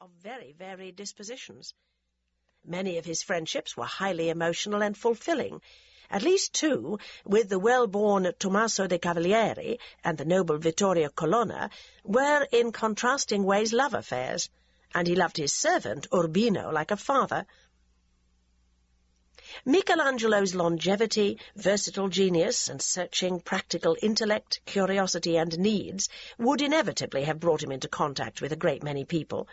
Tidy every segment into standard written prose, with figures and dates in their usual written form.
of very varied dispositions. Many of his friendships were highly emotional and fulfilling. At least two, with the well-born Tommaso de Cavalieri and the noble Vittorio Colonna, were in contrasting ways love affairs, and he loved his servant Urbino like a father. Michelangelo's longevity, versatile genius, and searching practical intellect, curiosity, and needs would inevitably have brought him into contact with a great many people.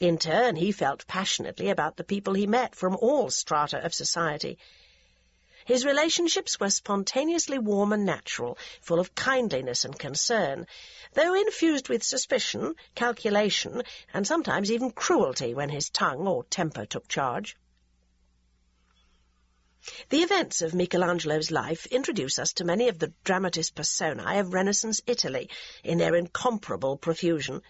In turn, he felt passionately about the people he met from all strata of society. His relationships were spontaneously warm and natural, full of kindliness and concern, though infused with suspicion, calculation, and sometimes even cruelty when his tongue or temper took charge. The events of Michelangelo's life introduce us to many of the dramatis personae of Renaissance Italy in their incomparable profusion.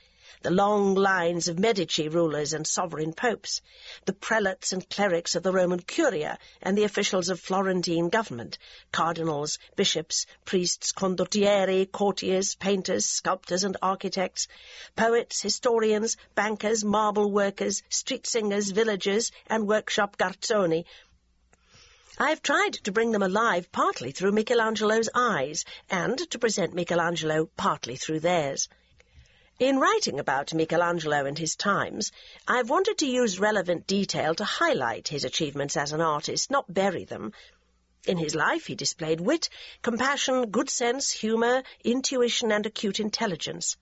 The long lines of Medici rulers and sovereign popes, the prelates and clerics of the Roman Curia and the officials of Florentine government, cardinals, bishops, priests, condottieri, courtiers, painters, sculptors and architects, poets, historians, bankers, marble workers, street singers, villagers, and workshop garzoni. I have tried to bring them alive partly through Michelangelo's eyes, and to present Michelangelo partly through theirs. In writing about Michelangelo and his times, I have wanted to use relevant detail to highlight his achievements as an artist, not bury them. In his life he displayed wit, compassion, good sense, humour, intuition, and acute intelligence.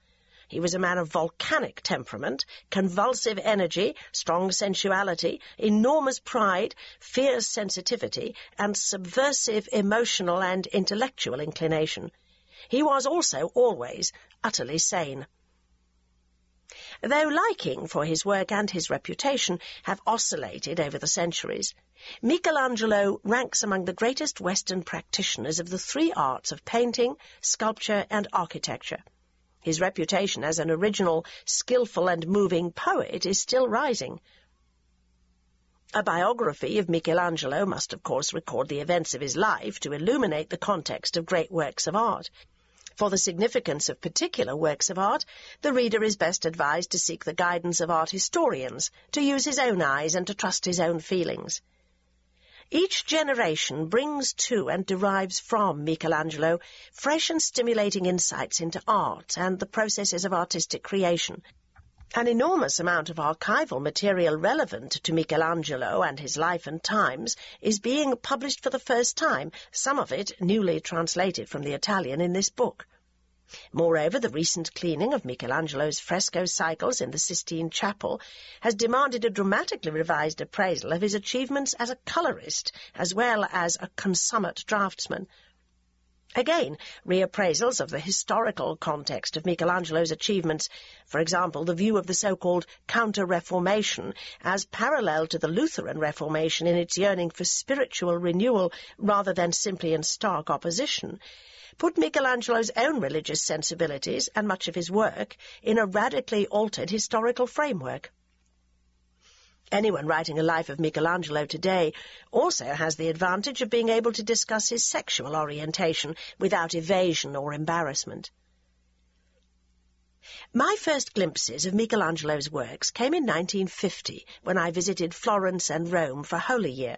He was a man of volcanic temperament, convulsive energy, strong sensuality, enormous pride, fierce sensitivity, and subversive emotional and intellectual inclination. He was also always utterly sane. Though liking for his work and his reputation have oscillated over the centuries, Michelangelo ranks among the greatest Western practitioners of the three arts of painting, sculpture, and architecture. His reputation as an original, skillful, and moving poet is still rising. A biography of Michelangelo must, of course, record the events of his life to illuminate the context of great works of art. For the significance of particular works of art, the reader is best advised to seek the guidance of art historians, to use his own eyes and to trust his own feelings. Each generation brings to and derives from Michelangelo fresh and stimulating insights into art and the processes of artistic creation. An enormous amount of archival material relevant to Michelangelo and his life and times is being published for the first time, some of it newly translated from the Italian in this book. Moreover, the recent cleaning of Michelangelo's fresco cycles in the Sistine Chapel has demanded a dramatically revised appraisal of his achievements as a colourist as well as a consummate draftsman. Again, reappraisals of the historical context of Michelangelo's achievements, for example, the view of the so-called Counter-Reformation as parallel to the Lutheran Reformation in its yearning for spiritual renewal rather than simply in stark opposition, put Michelangelo's own religious sensibilities and much of his work in a radically altered historical framework. Anyone writing a life of Michelangelo today also has the advantage of being able to discuss his sexual orientation without evasion or embarrassment. My first glimpses of Michelangelo's works came in 1950, when I visited Florence and Rome for Holy Year.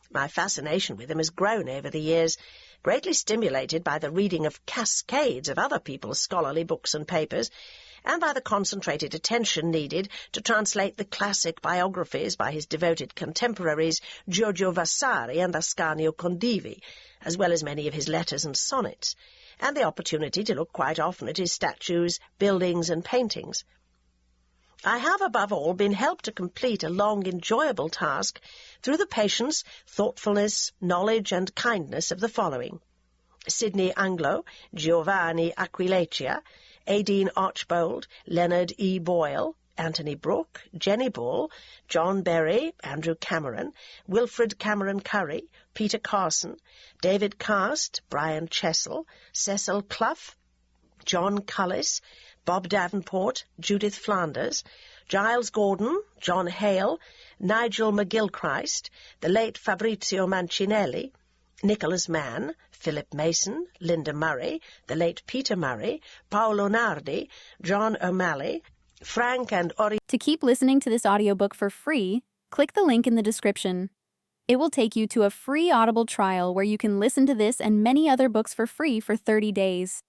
My fascination with him has grown over the years, greatly stimulated by the reading of cascades of other people's scholarly books and papers, and by the concentrated attention needed to translate the classic biographies by his devoted contemporaries Giorgio Vasari and Ascanio Condivi, as well as many of his letters and sonnets, and the opportunity to look quite often at his statues, buildings, and paintings. I have, above all, been helped to complete a long, enjoyable task through the patience, thoughtfulness, knowledge, and kindness of the following: Sidney Anglo, Giovanni Aquileccia, Aideen Archbold, Leonard E. Boyle, Anthony Brooke, Jenny Bull, John Berry, Andrew Cameron, Wilfred Cameron Curry, Peter Carson, David Cast, Brian Chessel, Cecil Clough, John Cullis, Bob Davenport, Judith Flanders, Giles Gordon, John Hale, Nigel McGilchrist, the late Fabrizio Mancinelli, Nicholas Mann, Philip Mason, Linda Murray, the late Peter Murray, Paolo Nardi, John O'Malley, frank and To keep listening to this audiobook for free, click the link in the description. It will take you to a free Audible trial where you can listen to this and many other books for free for 30 days.